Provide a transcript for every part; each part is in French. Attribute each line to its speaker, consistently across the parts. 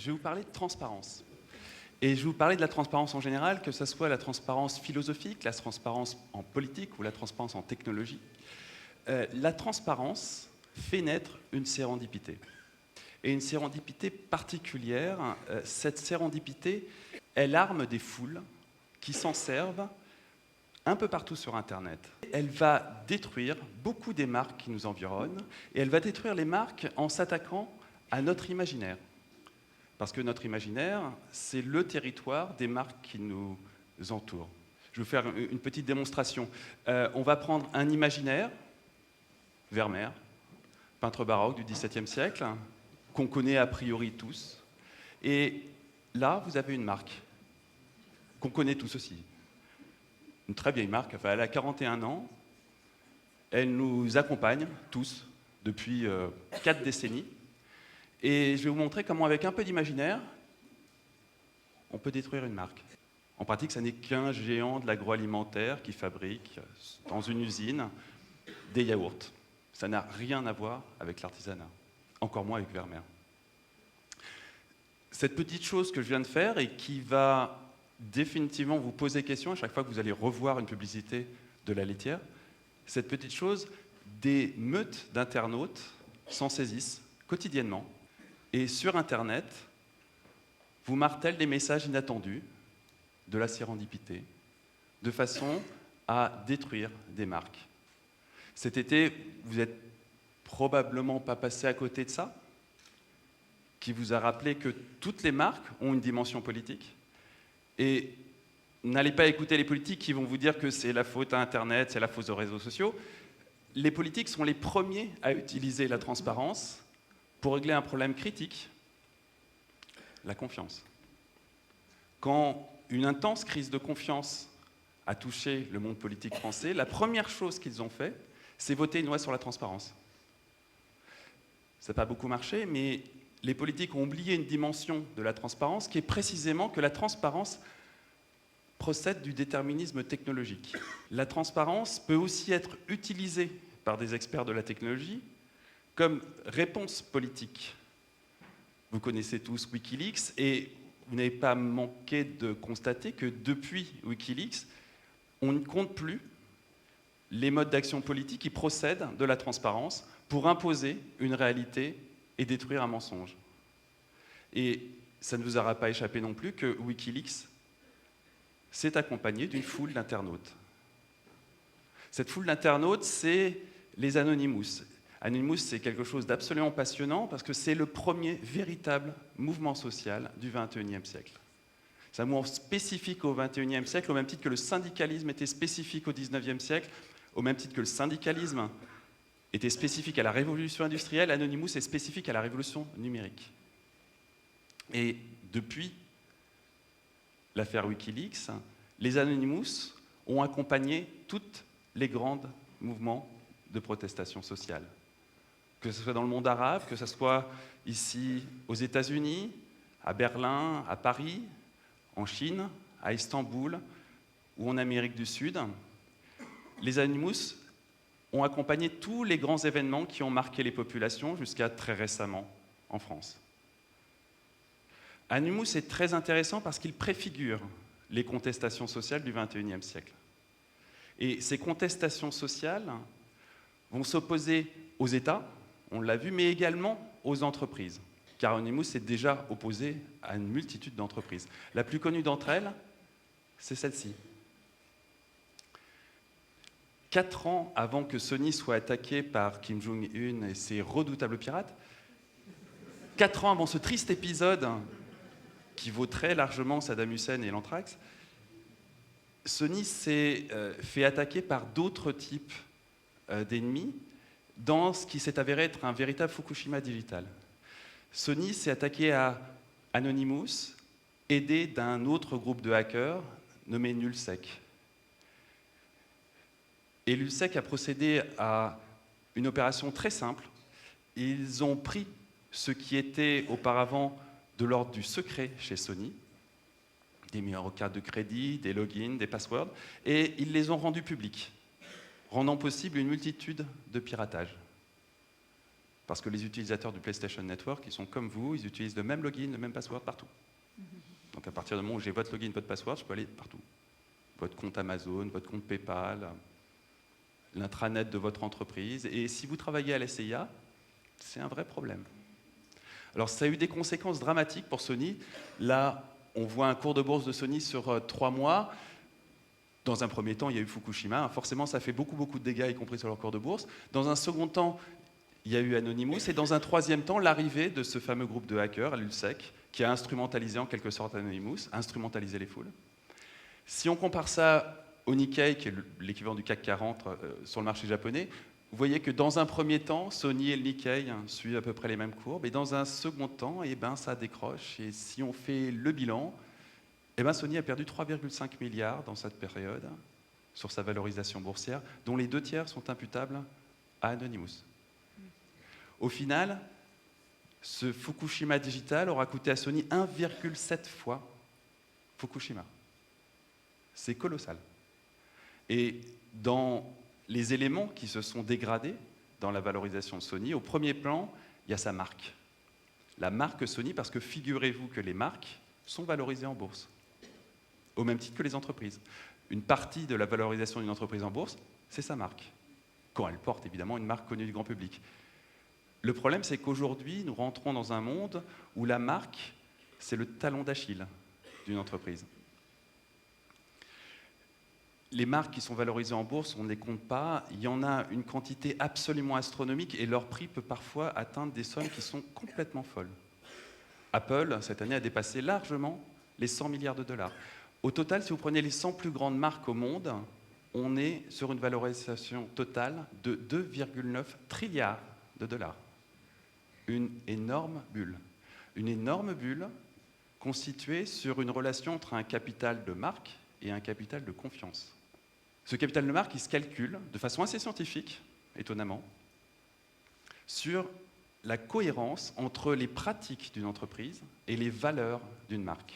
Speaker 1: je vais vous parler de transparence. Et je vais vous parler de la transparence en général, que ce soit la transparence philosophique, la transparence en politique ou la transparence en technologie. La transparence fait naître une sérendipité. Et une sérendipité particulière, cette sérendipité, elle arme des foules qui s'en servent un peu partout sur Internet. Elle va détruire beaucoup des marques qui nous environnent, et elle va détruire les marques en s'attaquant à notre imaginaire. Parce que notre imaginaire, c'est le territoire des marques qui nous entourent. Je vais vous faire une petite démonstration. On va prendre un imaginaire, Vermeer, peintre baroque du XVIIe siècle, qu'on connaît a priori tous. Et là, vous avez une marque qu'on connaît tous aussi. Une très vieille marque, enfin, elle a 41 ans. Elle nous accompagne tous depuis 4 décennies. Et je vais vous montrer comment, avec un peu d'imaginaire, on peut détruire une marque. En pratique, ça n'est qu'un géant de l'agroalimentaire qui fabrique, dans une usine, des yaourts. Ça n'a rien à voir avec l'artisanat, encore moins avec Vermeer. Cette petite chose que je viens de faire et qui va définitivement vous poser question à chaque fois que vous allez revoir une publicité de la laitière, cette petite chose, des meutes d'internautes s'en saisissent quotidiennement. Et sur Internet, vous martèlent des messages inattendus, de la sérendipité, de façon à détruire des marques. Cet été, vous n'êtes probablement pas passé à côté de ça, qui vous a rappelé que toutes les marques ont une dimension politique. Et n'allez pas écouter les politiques qui vont vous dire que c'est la faute à Internet, c'est la faute aux réseaux sociaux. Les politiques sont les premiers à utiliser la transparence pour régler un problème critique, la confiance. Quand une intense crise de confiance a touché le monde politique français, la première chose qu'ils ont fait, c'est voter une loi sur la transparence. Ça n'a pas beaucoup marché, mais les politiques ont oublié une dimension de la transparence qui est précisément que la transparence procède du déterminisme technologique. La transparence peut aussi être utilisée par des experts de la technologie comme réponse politique. Vous connaissez tous Wikileaks et vous n'avez pas manqué de constater que depuis Wikileaks, on ne compte plus les modes d'action politique qui procèdent de la transparence pour imposer une réalité et détruire un mensonge. Et ça ne vous aura pas échappé non plus que Wikileaks s'est accompagné d'une foule d'internautes. Cette foule d'internautes, c'est les Anonymous. Anonymous, c'est quelque chose d'absolument passionnant parce que c'est le premier véritable mouvement social du XXIe siècle. C'est un mouvement spécifique au XXIe siècle, au même titre que le syndicalisme était spécifique au XIXe siècle, au même titre que le syndicalisme était spécifique à la révolution industrielle, Anonymous est spécifique à la révolution numérique. Et depuis l'affaire Wikileaks, les Anonymous ont accompagné tous les grands mouvements de protestation sociale. Que ce soit dans le monde arabe, que ce soit ici aux États-Unis, à Berlin, à Paris, en Chine, à Istanbul ou en Amérique du Sud, les Anonymous ont accompagné tous les grands événements qui ont marqué les populations jusqu'à très récemment en France. Anonymous est très intéressant parce qu'il préfigure les contestations sociales du XXIe siècle. Et ces contestations sociales vont s'opposer aux États, on l'a vu, mais également aux entreprises. Car Anonymous s'est déjà opposé à une multitude d'entreprises. La plus connue d'entre elles, c'est celle-ci. 4 ans avant que Sony soit attaqué par Kim Jong-un et ses redoutables pirates, 4 ans avant ce triste épisode qui vaut très largement Saddam Hussein et l'anthrax, Sony s'est fait attaquer par d'autres types d'ennemis dans ce qui s'est avéré être un véritable Fukushima digital. Sony s'est attaqué à Anonymous, aidé d'un autre groupe de hackers nommé Nullsec. Et Nullsec a procédé à une opération très simple. Ils ont pris ce qui était auparavant de l'ordre du secret chez Sony, des numéros de carte de crédit, des logins, des passwords, et ils les ont rendus publics, rendant possible une multitude de piratages. Parce que les utilisateurs du PlayStation Network, ils sont comme vous, ils utilisent le même login, le même password partout. Donc à partir du moment où j'ai votre login, votre password, je peux aller partout. Votre compte Amazon, votre compte PayPal, l'intranet de votre entreprise. Et si vous travaillez à la CIA, c'est un vrai problème. Alors ça a eu des conséquences dramatiques pour Sony. Là, on voit un cours de bourse de Sony sur 3 mois. Dans un premier temps, il y a eu Fukushima. Forcément, ça fait beaucoup de dégâts, y compris sur leur cours de bourse. Dans un second temps, il y a eu Anonymous. Et dans un troisième temps, l'arrivée de ce fameux groupe de hackers, l'ULSEC, qui a instrumentalisé en quelque sorte Anonymous, instrumentalisé les foules. Si on compare ça au Nikkei, qui est l'équivalent du CAC 40 sur le marché japonais, vous voyez que dans un premier temps, Sony et le Nikkei suivent à peu près les mêmes courbes, et dans un second temps, ça décroche. Et si on fait le bilan, Sony a perdu 3,5 milliards dans cette période sur sa valorisation boursière, dont les 2 tiers sont imputables à Anonymous. Au final, ce Fukushima Digital aura coûté à Sony 1,7 fois Fukushima. C'est colossal. Et dans les éléments qui se sont dégradés dans la valorisation de Sony, au premier plan, il y a sa marque. La marque Sony, parce que figurez-vous que les marques sont valorisées en bourse, au même titre que les entreprises. Une partie de la valorisation d'une entreprise en bourse, c'est sa marque, quand elle porte évidemment une marque connue du grand public. Le problème, c'est qu'aujourd'hui, nous rentrons dans un monde où la marque, c'est le talon d'Achille d'une entreprise. Les marques qui sont valorisées en bourse, on ne les compte pas. Il y en a une quantité absolument astronomique et leur prix peut parfois atteindre des sommes qui sont complètement folles. Apple, cette année, a dépassé largement les 100 milliards de dollars. Au total, si vous prenez les 100 plus grandes marques au monde, on est sur une valorisation totale de 2,9 trilliards de dollars. Une énorme bulle. Une énorme bulle constituée sur une relation entre un capital de marque et un capital de confiance. Ce capital de marque, il se calcule de façon assez scientifique, étonnamment, sur la cohérence entre les pratiques d'une entreprise et les valeurs d'une marque.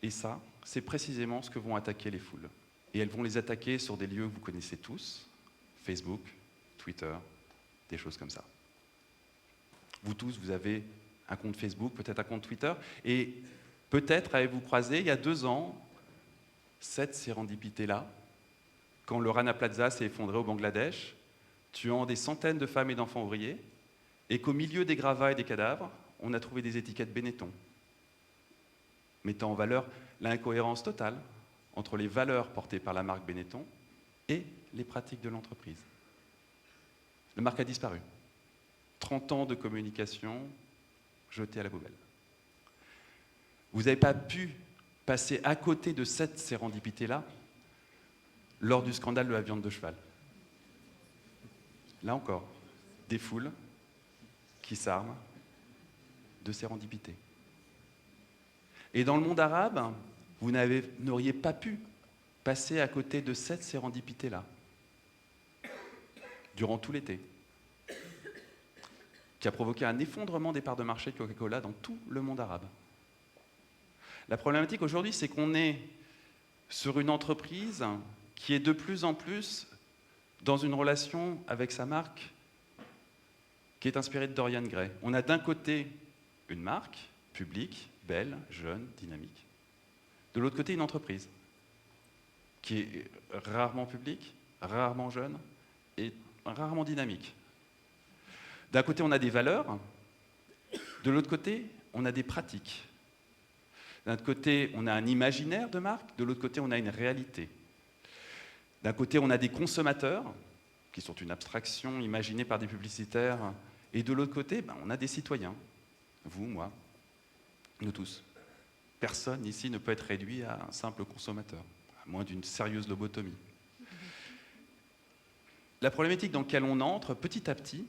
Speaker 1: Et ça, c'est précisément ce que vont attaquer les foules. Et elles vont les attaquer sur des lieux que vous connaissez tous, Facebook, Twitter, des choses comme ça. Vous tous, vous avez un compte Facebook, peut-être un compte Twitter, et peut-être avez-vous croisé, il y a 2 ans, cette sérendipité-là, quand le Rana Plaza s'est effondré au Bangladesh, tuant des centaines de femmes et d'enfants ouvriers, et qu'au milieu des gravats et des cadavres, on a trouvé des étiquettes Benetton, mettant en valeur l'incohérence totale entre les valeurs portées par la marque Benetton et les pratiques de l'entreprise. La marque a disparu. 30 ans de communication jetés à la poubelle. Vous n'avez pas pu passer à côté de cette sérendipité-là lors du scandale de la viande de cheval. Là encore, des foules qui s'arment de sérendipité. Et dans le monde arabe, vous n'auriez pas pu passer à côté de cette sérendipité-là durant tout l'été, qui a provoqué un effondrement des parts de marché de Coca-Cola dans tout le monde arabe. La problématique aujourd'hui, c'est qu'on est sur une entreprise qui est de plus en plus dans une relation avec sa marque qui est inspirée de Dorian Gray. On a d'un côté une marque publique, belle, jeune, dynamique. De l'autre côté, une entreprise qui est rarement publique, rarement jeune et rarement dynamique. D'un côté, on a des valeurs. De l'autre côté, on a des pratiques. D'un côté, on a un imaginaire de marque, de l'autre côté, on a une réalité. D'un côté, on a des consommateurs, qui sont une abstraction imaginée par des publicitaires, et de l'autre côté, on a des citoyens, vous, moi, nous tous. Personne ici ne peut être réduit à un simple consommateur, à moins d'une sérieuse lobotomie. La problématique dans laquelle on entre, petit à petit,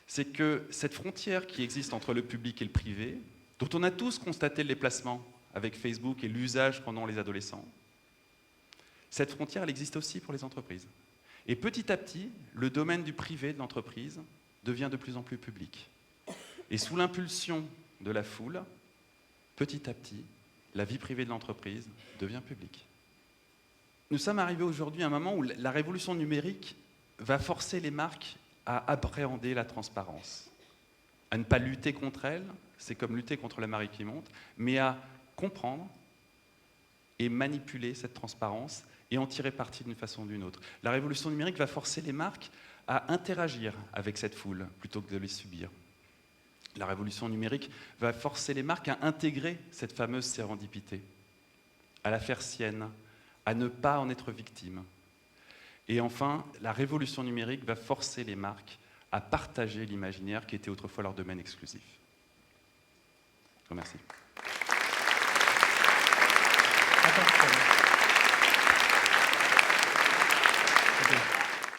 Speaker 1: c'est que cette frontière qui existe entre le public et le privé, dont on a tous constaté le déplacement avec Facebook et l'usage qu'en ont les adolescents, cette frontière, elle existe aussi pour les entreprises. Et petit à petit, le domaine du privé de l'entreprise devient de plus en plus public. Et sous l'impulsion de la foule, petit à petit, la vie privée de l'entreprise devient publique. Nous sommes arrivés aujourd'hui à un moment où la révolution numérique va forcer les marques à appréhender la transparence, à ne pas lutter contre elle, c'est comme lutter contre la marée qui monte, mais à comprendre et manipuler cette transparence et en tirer parti d'une façon ou d'une autre. La révolution numérique va forcer les marques à interagir avec cette foule plutôt que de les subir. La révolution numérique va forcer les marques à intégrer cette fameuse sérendipité, à la faire sienne, à ne pas en être victime. Et enfin, la révolution numérique va forcer les marques à partager l'imaginaire qui était autrefois leur domaine exclusif. Je vous remercie.